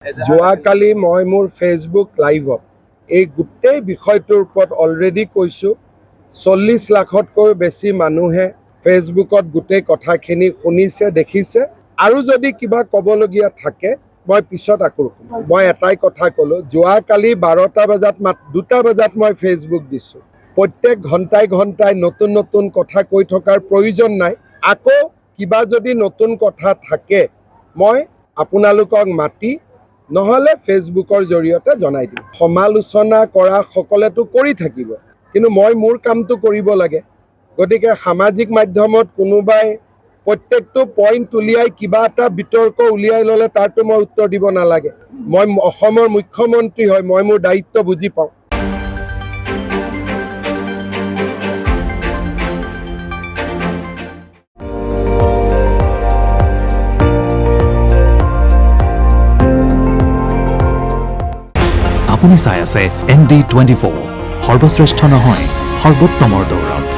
যোৱাকালি মই মোৰ ফেচবুক লাইভত এই গোটেই বিষয়টোৰ ওপৰত অলৰেডি কৈছোঁ। 40 লাখতকৈ বেছি মানুহে ফেচবুকত গোটেই কথাখিনি শুনিছে, দেখিছে। আৰু যদি কিবা ক'বলগীয়া থাকে মই পিছত আকৌ ক'ম। মই এটাই কথা ক'লোঁ, যোৱাকালি 12টা বজাত 2টা বজাত মই ফেচবুক দিছোঁ। প্ৰত্যেক ঘণ্টাই ঘণ্টাই নতুন নতুন কথা কৈ থকাৰ প্ৰয়োজন নাই। আকৌ কিবা যদি নতুন কথা থাকে মই আপোনালোকক মাতি নহ'লে ফেচবুকৰ জৰিয়তে জনাই দিম। সমালোচনা কৰা সকলেতো কৰি থাকিব, কিন্তু মই মোৰ কামটো কৰিব লাগে। গতিকে সামাজিক মাধ্যমত কোনোবাই প্ৰত্যেকটো পইণ্ট উলিয়াই কিবা এটা বিতৰ্ক উলিয়াই ল'লে তাৰতো মই উত্তৰ দিব নালাগে। মই অসমৰ মুখ্যমন্ত্ৰী হয়, মই মোৰ দায়িত্ব বুজি পাওঁ। আপুনি চাই আছে ND24, সৰ্বশ্ৰেষ্ঠ নহয় সৰ্বোত্তমৰ দৌৰত।